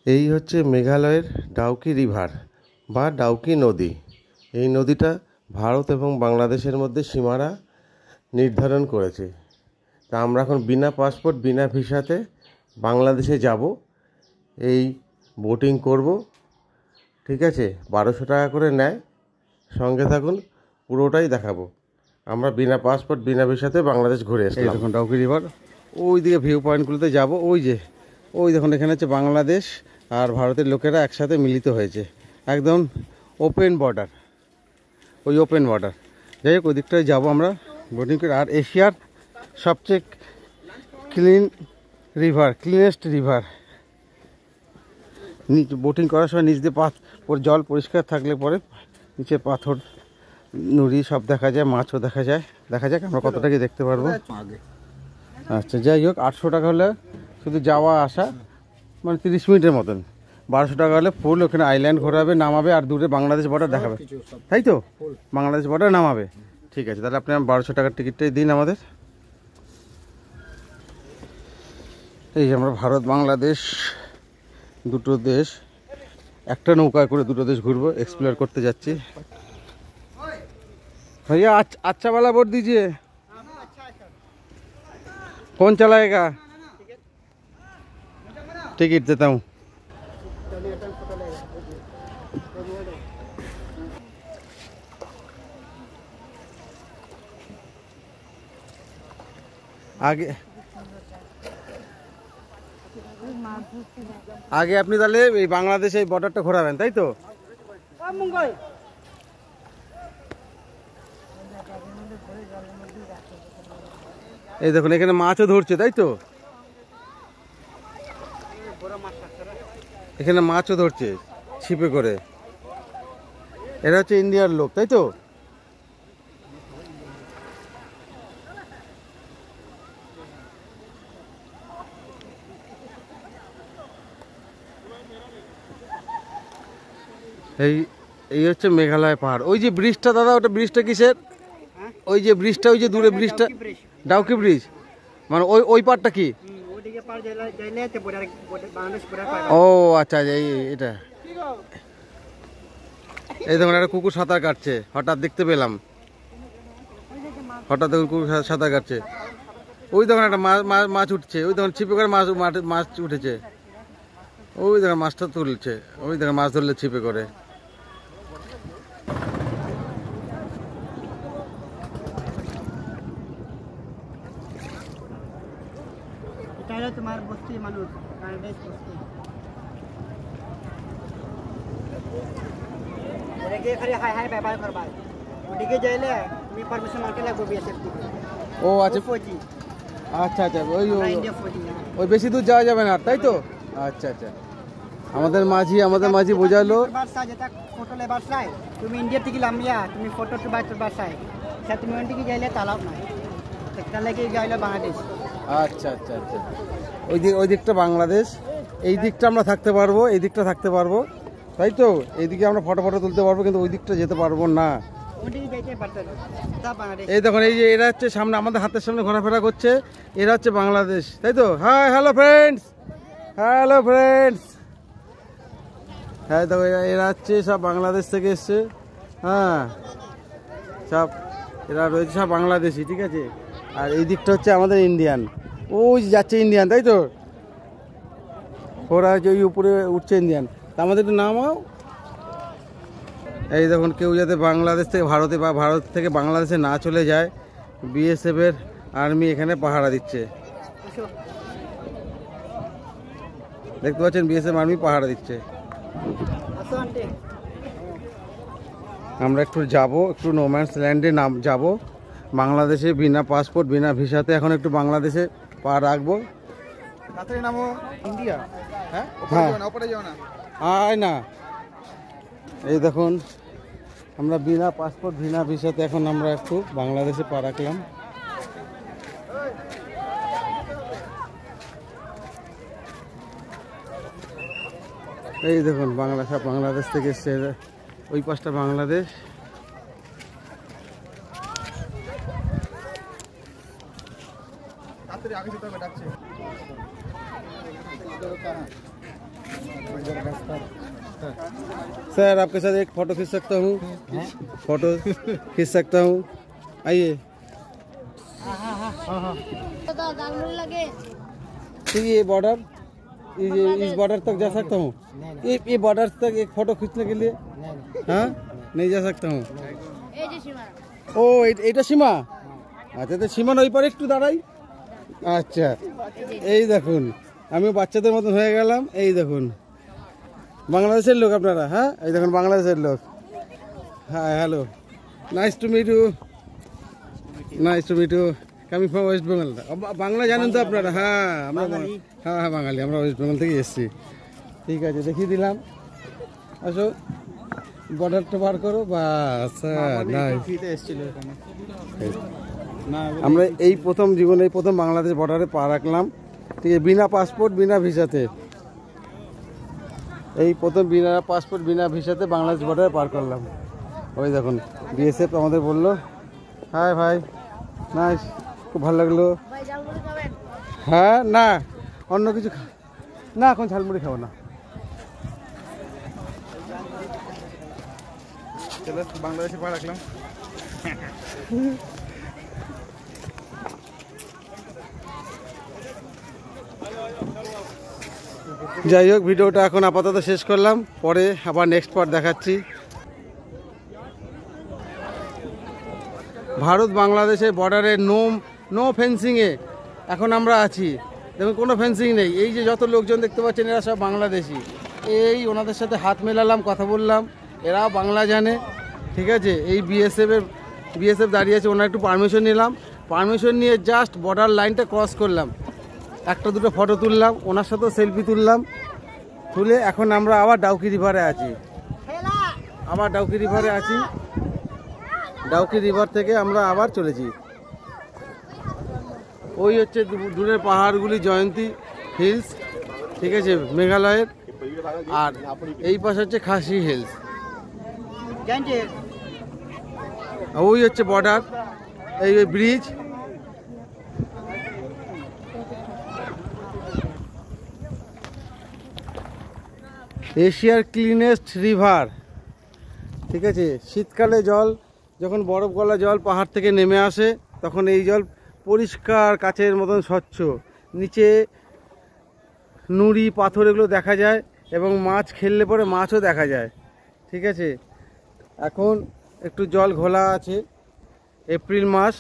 এই হচ্ছে মেঘালয়ের ডাউকি রিভার বা ডাউকি নদী। এই নদীটা ভারত এবং বাংলাদেশের মধ্যে সীমানা নির্ধারণ করেছে। তা আমরা এখন বিনা পাসপোর্ট বিনা ভিসাতে বাংলাদেশে যাব, এই বোটিং করব। ঠিক আছে, 1200 টাকা করে নেয়। সঙ্গে থাকুন, পুরোটাই দেখাবো। আমরা বিনা পাসপোর্ট বিনা ভিসাতে বাংলাদেশ ঘুরে এসেছি। দেখুন ডাউকি রিভার, ওই দিকে ভিউ পয়েন্টগুলোতে যাব। ওই দেখুন, এখানে হচ্ছে বাংলাদেশ আর ভারতের লোকেরা একসাথে মিলিত হয়েছে। একদম ওপেন বর্ডার, ওই ওপেন বর্ডার। যাই হোক, ওই দিকটায় যাবো আমরা বোটিং করে। আর এশিয়ার সবচেয়ে ক্লিনেস্ট রিভার। বোটিং করার সময় নিচ দিয়ে জল পরিষ্কার থাকলে পরে নিচে পাথর নুড়ি সব দেখা যায়, মাছও দেখা যায়। দেখা যাক আমরা কতটা কি দেখতে পারবো। আচ্ছা, যাই হোক, 800 টাকা হলে শুধু যাওয়া আসা, মানে 30 মিনিটের মতন। 1200 টাকা হলে ফুল ওখানে আইল্যান্ড ঘোরাবে, নামাবে, আর দূরে বাংলাদেশ বর্ডার দেখাবে, তাই তো? বাংলাদেশ বর্ডার নামাবে। ঠিক আছে, তাহলে আপনি 1200 টাকার টিকিটটাই দিন আমাদের। এই যে আমরা ভারত বাংলাদেশ দুটো দেশ একটা নৌকায় করে দুটো দেশ ঘুরবো, এক্সপ্লোর করতে যাচ্ছি। भैया अच्छा वाला बोट दीजिए। कौन चलाएगा? टिकट देता हूँ। आगे আগে আপনি তাহলে এই বাংলাদেশে এই বর্ডারটা ঘোরাবেন, তাই তো? এই দেখুন, এখানে মাছও ধরছে, তাই তো? এখানে মাছও ধরছে ছিপে করে। এরা হচ্ছে ইন্ডিয়ার লোক, তাই তো? এই হচ্ছে মেঘালয় পাহাড়। ওই যে ব্রিজটা দাদা, ওটা ব্রিজটা কিসের? ওই যে ব্রিজটা, ওই যে দূরে ব্রিজটা, ডাউকি ব্রিজ, মানে ওই পাড়টা কি? ও আচ্ছা, এটা। এই দেখুন, একটা কুকুর সাঁতার কাটছে, হঠাৎ দেখতে পেলাম। হঠাৎ দেখুন কুকুর সাঁতার কাটছে। ওই দেখুন একটা মাছ উঠছে, ওই দেখুন ছিপে করে মাছ উঠেছে। ওই দেখুন মাছটা তুলছে, ওই দেখুন মাছ ধরলে ছিপে করে। তোমার বস্তি মানুষ খালি হাই হাই ব্যবহার করবা, ওদিকে যাইলে তুমি পারমিশন মারতে লাগবে বিএসএফ থেকে। ও আচ্ছা, আচ্ছা আচ্ছা, ওই বেশি দূর যাওয়া যাবে না, তাই তো? আচ্ছা আচ্ছা, আমাদের মাঝি বোঝালো। যেটা ফটো লেবার চাই, তুমি ইন্ডিয়া থেকে লামিয়া তুমি ফটো তো বাইর চাই, সে তুমি ওই দিকে যাইলে তালাব নাই, তাহলে কি যাইলে বাংলাদেশ। আচ্ছা আচ্ছা আচ্ছা, ওই দিকটা বাংলাদেশ, এই দিকটা আমরা থাকতে পারবো, এই দিকটা থাকতে পারবো, তাই তো? এইদিকে আমরা ফটো তুলতে পারবো, কিন্তু ওই দিকটা যেতে পারবো না। এই দেখুন, এই যে এরা হচ্ছে সামনে, আমাদের হাতের সামনে ঘোরাফেরা করছে, এরা হচ্ছে বাংলাদেশ, তাই তো? Hi, hello friends, hello friends. হ্যাঁ দেখো, এরা হচ্ছে সব বাংলাদেশ থেকে এসছে। হ্যাঁ, সব এরা রয়েছে সব বাংলাদেশি, ঠিক আছে? আর এই দিকটা হচ্ছে আমাদের ইন্ডিয়ান, ওই যাচ্ছে ইন্ডিয়ান, তাই তো? ওরা যে ওই উপরে উঠছে ইন্ডিয়ান। আমাদের একটু নামাও। এই দেখুন, কেউ যাতে বাংলাদেশ থেকে ভারতে বা ভারত থেকে বাংলাদেশে না চলে যায়, বিএসএফ এর আর্মি এখানে পাহারা দিচ্ছে। দেখতে পাচ্ছেন, বিএসএফ আর্মি পাহারা দিচ্ছে। আমরা একটু নোম্যান্স ল্যান্ডে যাব বাংলাদেশে, বিনা পাসপোর্ট বিনা ভিসাতে। এখন একটু বাংলাদেশে পা রাখবো। ইন্ডিয়া, হ্যাঁ, আয় না। এই দেখুন, আমরা বিনা পাসপোর্ট বিনা ভিসাতে এখন আমরা একটু বাংলাদেশে পা রাখলাম। এই দেখুন, বাংলাদেশ থেকে এসছে, ওই পাশটা বাংলাদেশ। सर आपके साथ एक फ़ोटो खींच सकता हूँ? फ़ोटो खींच सकता हूँ? आइए। तो ये बॉर्डर, ये इस बॉर्डर तक जा सकता हूँ? ये बॉर्डर तक एक फ़ोटो खींचने के लिए? हाँ, नहीं जा सकता हूँ। ও এইটা সীমা, আচ্ছা তো সীমা ওই পারে একটু দাঁড়াই। আচ্ছা এই দেখুন আমিও বাচ্চাদের মতন হয়ে গেলাম। এই দেখুন বাংলাদেশের লোক আপনারা, হ্যাঁ এই দেখুন বাংলাদেশের লোক। হ্যাঁ hello, nice to meet you, nice to meet you, coming from West Bengal. Bangla জানেন তো আপনারা? হ্যাঁ আমরা, হ্যাঁ হ্যাঁ বাঙালি, আমরা ওয়েস্ট বেঙ্গল থেকে এসেছি। ঠিক আছে দেখিয়ে দিলাম, আসো বর্ডারটা পার করো। বাস আমরা এই প্রথম জীবনে এই প্রথম বাংলাদেশ বর্ডারে পা রাখলাম, ঠিক আছে, বিনা পাসপোর্ট বিনা ভিসাতে। এই প্রথম বিনা পাসপোর্ট বিনা ভিসাতে বাংলাদেশ বর্ডারে পার করলাম। ওই দেখুন বিএসএফ আমাদের বললো হাই ভাই, নাইস, খুব ভালো লাগলো। হ্যাঁ না অন্য কিছু না, এখন ঝালমুড়ি খাবো না। চলো বাংলাদেশে পা রাখলাম। যাই হোক ভিডিওটা এখন আপাতত শেষ করলাম, পরে আবার নেক্সট পার্ট দেখাচ্ছি। ভারত বাংলাদেশের বর্ডারে নো ফেন্সিংয়ে এখন আমরা আছি। দেখুন কোনো ফেন্সিং নেই। এই যে যত লোকজন দেখতে পাচ্ছেন এরা সব বাংলাদেশি। এই ওনাদের সাথে হাত মেলালাম, কথা বললাম, এরাও বাংলা জানে, ঠিক আছে। এই বিএসএফ দাঁড়িয়ে আছে, ওনার একটু পারমিশন নিলাম, পারমিশন নিয়ে জাস্ট বর্ডার লাইনটা ক্রস করলাম, একটা দুটো ফটো তুললাম, ওনার সাথেও সেলফি তুললাম, তুলে এখন আমরা আবার ডাউকি রিভারে আছি। আবার ডাউকি রিভারে আছি, ডাউকি রিভার থেকে আমরা আবার চলেছি। ওই হচ্ছে দূরের পাহাড়গুলি জয়ন্তী হিলস, ঠিক আছে, মেঘালয়ের। আর এই পাশে হচ্ছে খাসি হিলস। ওই হচ্ছে বর্ডার, এই ব্রিজ। এশিয়ার ক্লিনেস্ট রিভার, ঠিক আছে। শীতকালে জল যখন বরফ গলা জল পাহাড় থেকে নেমে আসে তখন এই জল পরিষ্কার কাচের মতন স্বচ্ছ, নিচে নুড়ি পাথর এগুলো দেখা যায় এবং মাছ খেললে পরে মাছও দেখা যায়, ঠিক আছে। এখন একটু জল ঘোলা আছে, এপ্রিল মাস,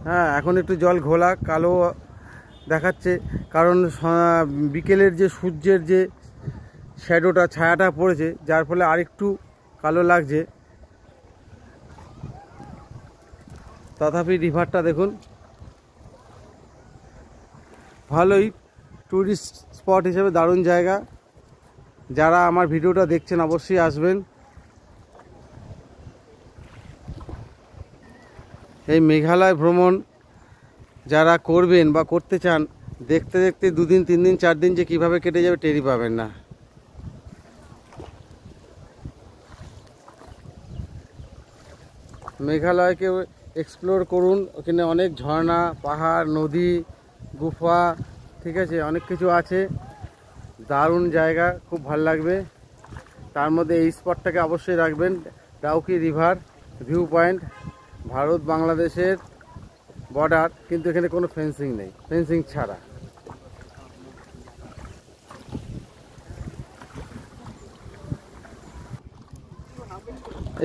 হ্যাঁ এখন একটু জল ঘোলা কালো দেখাচ্ছে, কারণ বিকেলের যে সূর্যের যে শ্যাডোটা ছায়াটা পড়েছে যার ফলে আরেকটু কালো লাগছে। তথাপি রিভারটা দেখুন ভালোই, ট্যুরিস্ট স্পট হিসেবে দারুণ জায়গা। যারা আমার ভিডিওটা দেখছেন অবশ্যই আসবেন। এই মেঘালয় ভ্রমণ যারা করবেন বা করতে চান, দেখতে দেখতে 2 দিন 3 দিন 4 দিন যে কীভাবে কেটে যাবে টেরই পাবেন না। মেঘালয়কে এক্সপ্লোর করুন, ওখানে অনেক ঝর্ণা, পাহাড়, নদী, গুফা, ঠিক আছে, অনেক কিছু আছে, দারুণ জায়গা, খুব ভালো লাগবে। তার মধ্যে এই স্পটটাকে অবশ্যই রাখবেন, Dawki river view point, Bharat বাংলাদেশের বর্ডার, কিন্তু এখানে কোনো ফেন্সিং নেই, ফেন্সিং ছাড়া।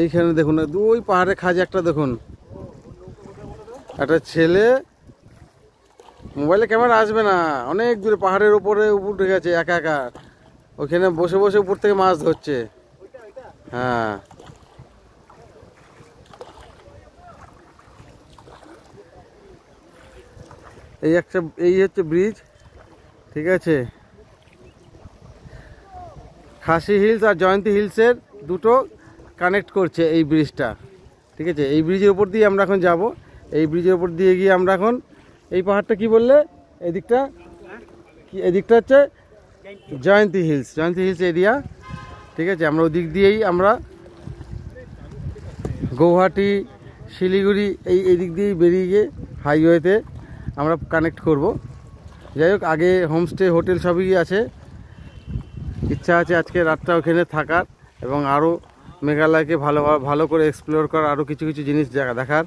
এইখানে দেখুন ওই পাহাড়ে খাজে একটা দেখুন, একটা ছেলে, মোবাইলে ক্যামেরা আসবে না, অনেক দূরে পাহাড়ের উপরে উঠে গেছে একা একা, ওখানে বসে বসে উপর থেকে মাছ ধরছে। হ্যাঁ এই হচ্ছে ব্রিজ, ঠিক আছে। খাসি হিলস আর জয়ন্তী হিলসের দুটো কানেক্ট করছে এই ব্রিজটা, ঠিক আছে। এই ব্রিজের উপর দিয়ে আমরা এখন যাব। এই ব্রিজের উপর দিয়ে গিয়ে আমরা এখন এই পাহাড়টা কি বললে, এদিকটা কি, এদিকটা হচ্ছে জয়ন্তী হিলস এরিয়া, ঠিক আছে। আমরা ওদিক দিয়েই আমরা গৌহাটি, শিলিগুড়ি এই দিক দিয়েই বেরিয়ে গিয়ে হাইওয়েতে আমরা কানেক্ট করব। যাই হোক আগে হোমস্টে হোটেল সবই আছে, ইচ্ছা আছে আজকে রাতটা ওখানে থাকার এবং আরও মেঘালয়কে ভালো করে এক্সপ্লোর করার, আরও কিছু কিছু জিনিস দেখার।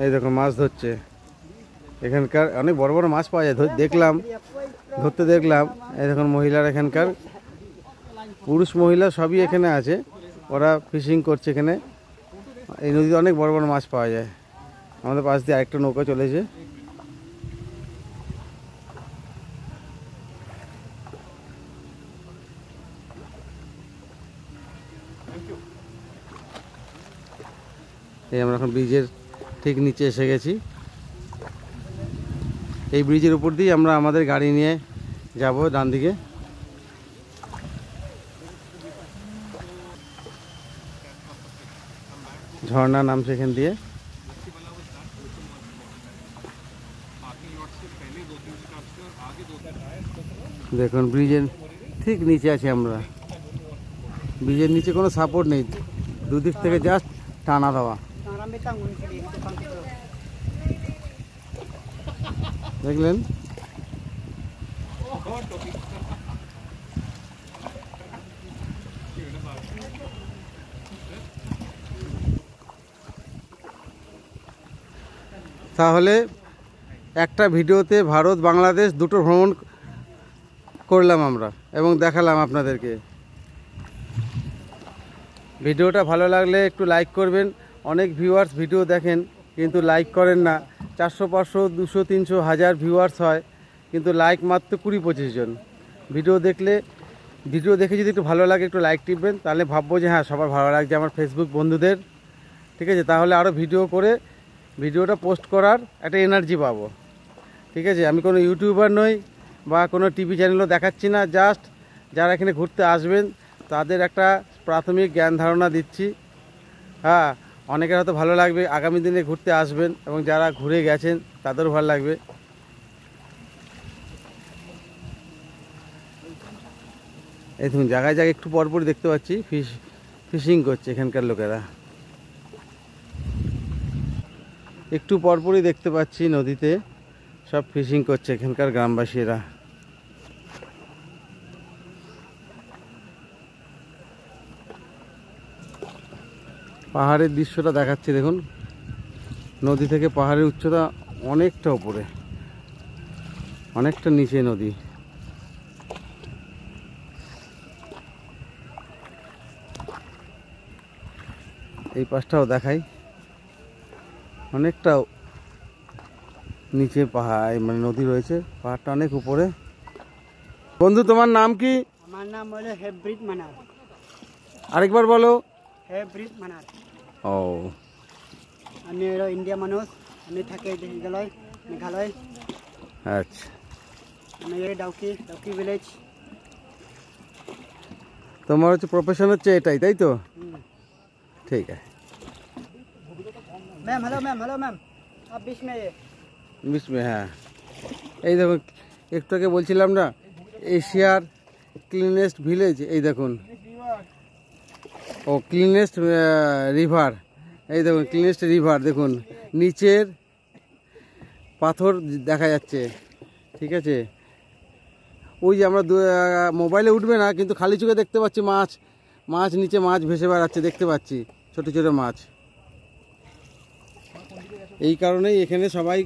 এই দেখো মাছ ধরছে, এখানকার অনেক বড় বড় মাছ পাওয়া যায়, ধরতে দেখলাম। এই দেখুন মহিলারা, এখানকার পুরুষ মহিলা সবই এখানে আছে, ওরা ফিশিং করছে এখানে। এই নদীতে অনেক বড় বড় মাছ পাওয়া যায়। আমাদের পাশ দিয়ে আরেকটা নৌকা চলেছে। এই আমরা এখন ব্রিজের ঠিক নিচে এসে গেছি। এই ব্রিজের উপর দিয়ে আমরা আমাদের গাড়ি নিয়ে যাব ডান দিকে। ঝর্ণা নামছে এখান দিয়ে। দেখুন ব্রিজের ঠিক নিচে আছি আমরা। ব্রিজের নিচে কোনো সাপোর্ট নেই, দুদিক থেকে জাস্ট টানা দেওয়া। দেখলেন? তাহলে একটা ভিডিওতে ভারত বাংলাদেশ দুটো ভ্রমণ করলাম আমরা এবং দেখালাম আপনাদেরকে। ভিডিওটা ভালো লাগলে একটু লাইক করবেন। অনেক ভিউয়ার্স ভিডিও দেখেন কিন্তু লাইক করেন না। 400, 500, 200, 300, 1000 ভিউয়ার্স হয়, কিন্তু লাইক মাত্র 20-25 জন। ভিডিও দেখে যদি একটু ভালো লাগে একটু লাইক টিপবেন, তাহলে ভাববো যে হ্যাঁ সবার ভালো লাগছে আমার ফেসবুক বন্ধুদের। ঠিক আছে, তাহলে আরও ভিডিও করে ভিডিওটা পোস্ট করার একটা এনার্জি পাবো। ঠিক আছে, আমি কোনো ইউটিউবার নই বা কোনো টিভি চ্যানেলও দেখাচ্ছি না, জাস্ট যারা এখানে ঘুরতে আসবেন তাদের একটা প্রাথমিক জ্ঞান ধারণা দিচ্ছি। হ্যাঁ, অনেকের হয়তো ভালো লাগবে, আগামী দিনে ঘুরতে আসবেন এবং যারা ঘুরে গেছেন তাদেরও ভালো লাগবে। এই দেখুন জায়গায় জায়গায় একটু পরপরই দেখতে পাচ্ছি ফিশিং করছে এখানকার লোকেরা। একটু পরপরই দেখতে পাচ্ছি নদীতে সব ফিশিং করছে এখানকার গ্রামবাসীরা। পাহাড়ের দৃশ্যটা দেখাচ্ছি দেখুন, নদী থেকে পাহাড়ের উচ্চতা অনেকটা উপরে, অনেকটা নিচে নদী। এই পাশটাও দেখাই, অনেকটা নিচে পাহাড় মানে নদী রয়েছে, পাহাড়টা অনেক উপরে। বন্ধু তোমার নাম কি? আমার নাম হলো হেব্রিত মানার। আরেকবার বলো। হেব্রিত মানার। ও, আমি হলো ইন্ডিয়া মানুষ, আমি থাকি মেঘালয়। আচ্ছা, আমি ডাউকি ভিলেজ। তোমার হচ্ছে প্রফেশন হচ্ছে এটাই, তাই তো? ঠিক আছে ম্যাম। हेलो मैम आप बीच में হ্যাঁ। এই দেখুন একটু আগে বলছিলাম না এশিয়ার ক্লিনেস্ট ভিলেজ, এই দেখুন। ও ক্লিনেস্ট রিভার, এই দেখুন ক্লিনেস্ট রিভার। দেখুন নিচের পাথর দেখা যাচ্ছে। ঠিক আছে, ওই যে আমরা মোবাইলে উঠবে না কিন্তু খালি চোখে দেখতে পাচ্ছি মাছ নিচে মাছ ভেসে বেড়াচ্ছে, দেখতে পাচ্ছি ছোট ছোট মাছ। এই কারণেই এখানে সবাই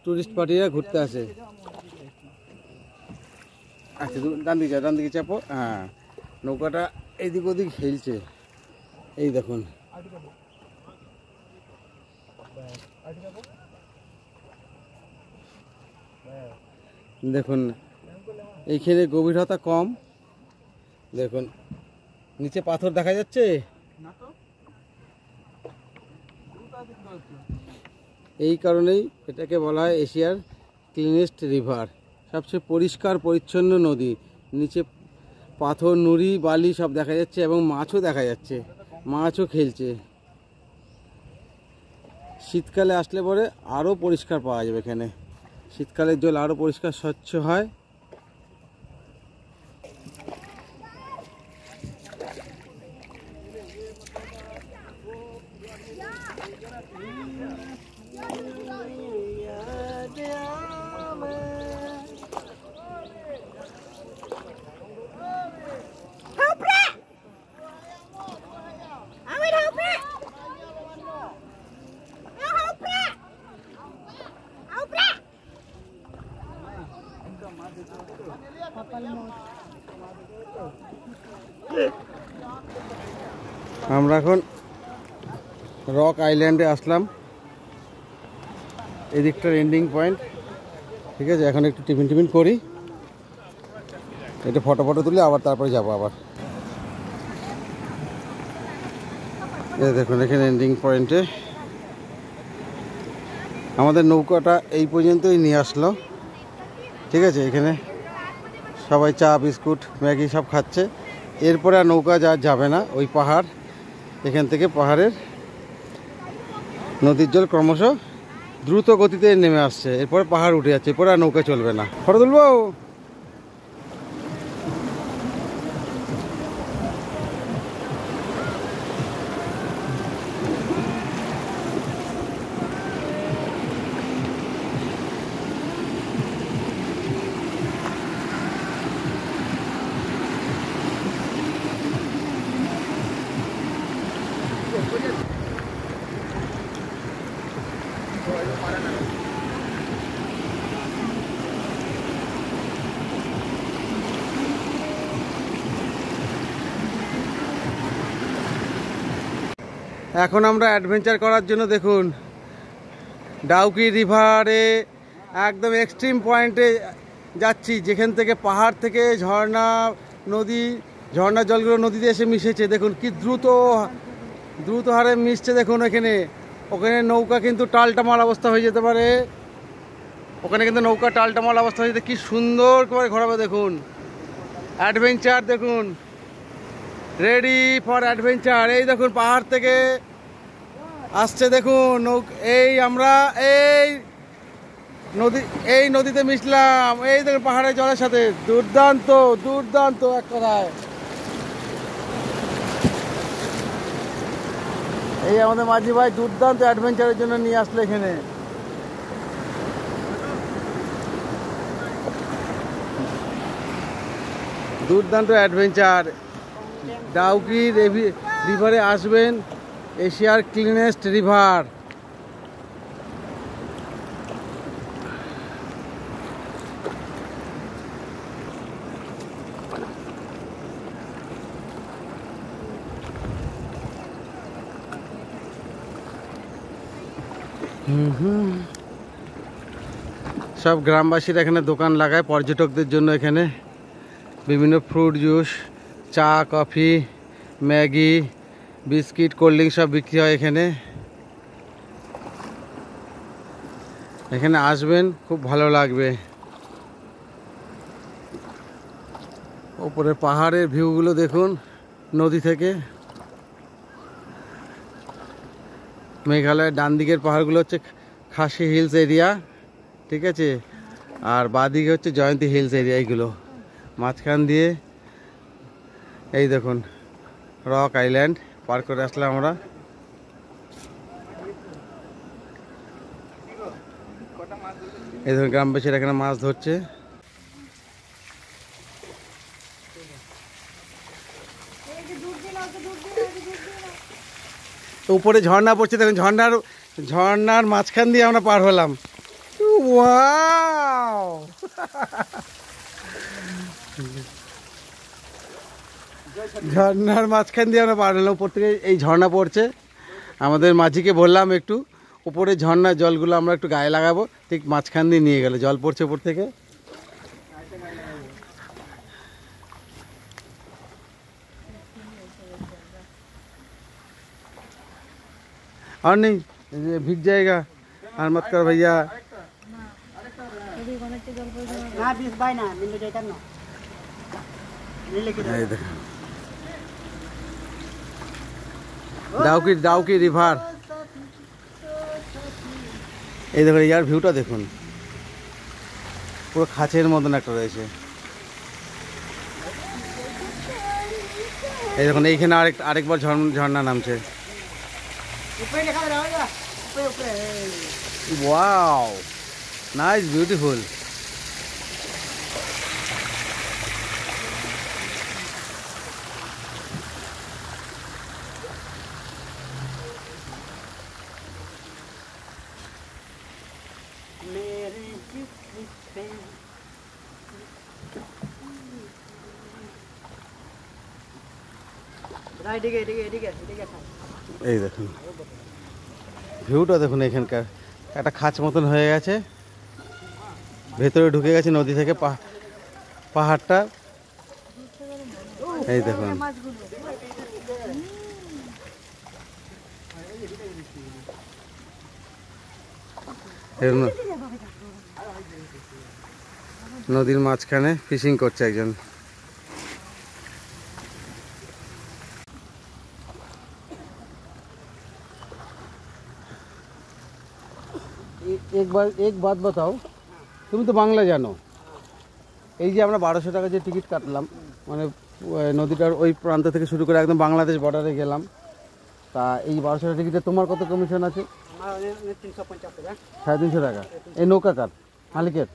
টুরিস্ট পার্টিরা ঘুরতে আসে। আচ্ছা ডান দিকে চাপো। হ্যাঁ, নৌকাটা এদিক ওদিক হেলছে, এই দেখুন। দেখুন এইখানে গভীরতা কম, দেখুন নিচে পাথর দেখা যাচ্ছে। এই কারণেই এটাকে বলা হয় এশিয়ার ক্লিনেস্ট রিভার, সবচেয়ে পরিষ্কার পরিচ্ছন্ন নদী। নিচে পাথর, নুড়ি, বালি সব দেখা যাচ্ছে এবং মাছও দেখা যাচ্ছে, মাছও খেলছে। শীতকালে আসলে পরে আরও পরিষ্কার পাওয়া যাবে এখানে, শীতকালের জল আরও পরিষ্কার স্বচ্ছ হয়। আমরা এখন রক আইল্যান্ডে আসলাম, এদিকটার এন্ডিং পয়েন্ট। ঠিক আছে, এখন একটু টিফিন করি, একটু ফটো তুলে আবার তারপরে যাবো আবার। এই দেখুন এখানে এন্ডিং পয়েন্টে আমাদের নৌকাটা এই পর্যন্তই নিয়ে আসলো। ঠিক আছে, এখানে সবাই চা বিস্কুট ম্যাগি সব খাচ্ছে। এরপরে আর নৌকা যাবে না ওই পাহাড়, এখান থেকে পাহাড়ের নদীর জল ক্রমশ দ্রুত গতিতে নেমে আসছে, এরপরে পাহাড় উঠে যাচ্ছে, এরপরে আর নৌকা চলবে না। ফটো তুলবো। এখন আমরা অ্যাডভেঞ্চার করার জন্য দেখুন ডাউকি রিভারে একদম এক্সট্রিম পয়েন্টে যাচ্ছি, যেখান থেকে পাহাড় থেকে ঝর্ণার জলগুলো নদীতে এসে মিশেছে। দেখুন কি দ্রুত হারে মিশছে। দেখুন ওখানে নৌকা কিন্তু টালটামাল অবস্থা হয়ে যেতে পারে, কি সুন্দর করে ঘোরাবে। দেখুন অ্যাডভেঞ্চার, দেখুন রেডি ফর অ্যাডভেঞ্চার। এই দেখুন পাহাড় থেকে আসছে, দেখুন আমরা এই নদীতে মিশলাম। এই দেখুন পাহাড়ের জলের সাথে, দুর্দান্ত এক কথায়। এই আমাদের মাঝি ভাই দুর্দান্ত অ্যাডভেঞ্চারের জন্য নিয়ে আসলো এখানে। দুর্দান্ত অ্যাডভেঞ্চার। ডাউকি রিভারে আসবেন, এশিয়ার ক্লিনেস্ট রিভার। সব গ্রামবাসীরা এখানে দোকান লাগায় পর্যটকদের জন্য। এখানে বিভিন্ন ফ্রুট জুস, চা, coffee, Maggi, biscuit, cold drink সব বিক্রি হয় এখানে আসবেন, খুব ভালো লাগবে। ওপরে পাহাড়ের ভিউগুলো দেখুন নদী থেকে। মেঘালয়ের ডান দিকের পাহাড়গুলো হচ্ছে খাসি হিলস এরিয়া, ঠিক আছে, আর বাঁদিকে হচ্ছে জয়ন্তী হিলস এরিয়া। এইগুলো মাঝখান দিয়ে এই দেখুন রক আইল্যান্ড পার করে আসলাম আমরা। এই ধরুন গ্রামবাসীরা এখানে মাছ ধরছে। উপরে ঝর্ণা পড়ছে, দেখুন ঝর্ণার মাঝখান দিয়ে আমরা পার হলাম। ওয়াও ঝর্ণার মাঝখান দিয়ে আমরা পার হলাম। উপর থেকে এই ঝর্ণা পড়ছে। আমাদের মাঝিকে বললাম একটু উপরে ঝর্ণার জলগুলো আমরা একটু গায়ে লাগাবো, ঠিক মাঝখান দিয়ে নিয়ে গেল। জল পড়ছে উপর থেকে। और नहीं भीग जाएगा, और मत कर भैया। ডাউকি রিভার। এই দেখুন ইয়ার ভিউটা দেখুন, পুরো খাঁচের মতন একটা রয়েছে। এই দেখুন এইখানে আরেকবার ঝর্ণা নামছে। Wow, nice, beautiful. এই দেখুন ভিউটা, দেখুন এখানকার একটা খাঁচ মতন হয়ে গেছে, ভেতরে ঢুকে গেছে নদী থেকে পাহাড়টা। এই দেখুন নদীর মাঝখানে ফিশিং করছে একজন। এক বাত বাতাও, তুমি তো বাংলা জানো, এই যে আমরা 1200 টাকা যে টিকিট কাটলাম, মানে নদীটার ওই প্রান্ত থেকে শুরু করে একদম বাংলাদেশ বর্ডারে গেলাম, তা এই 1200 টাকা টিকিটে তোমার কত কমিশন আছে? 350 টাকা। এই নৌকা কার মালিকের?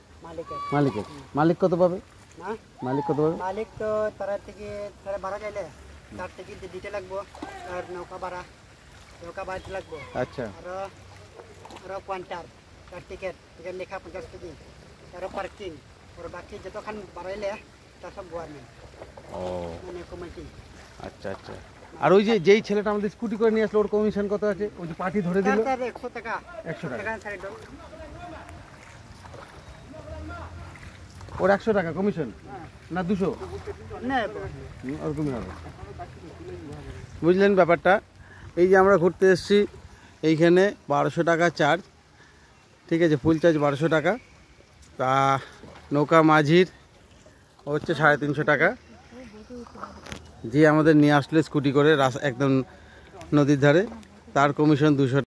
মালিকের। মালিক কত পাবে? মালিক কত পাবে? মালিক তো তারা থেকে তারা ভাড়া চাইলে তার থেকে দিতে লাগবো, আর নৌকা ভাড়া লাগবো। আচ্ছা, আরো কোয়ান্টার তার টিকিট লেখা 50 টাকা, আরো পার্কিং, আর বাকি যতক্ষণ বাড়াইলে তার সব গভর্নমেন্ট, ও মানে কমিটি। আচ্ছা আচ্ছা। আর ওই যে যেই ছেলেটা আমাদের স্কুটি করে নিয়ে আসলো, ওর কমিশন কত আছে? ওই যে পার্টি ধরে দিল 100 টাকা। 100 টাকা। সাইড ওর 100 টাকা কমিশন না 200? না, ওরকমই হবে। বুঝলেন ব্যাপারটা? এই যে আমরা ঘুরতে এসেছি, এইখানে 1200 টাকা চার্জ, ঠিক আছে, ফুল চার্জ 1200 টাকা। তা নৌকা মাঝির হচ্ছে 350 টাকা, যে আমাদের নিয়ে আসলে স্কুটি করে একদম নদীর ধারে, তার কমিশন 200।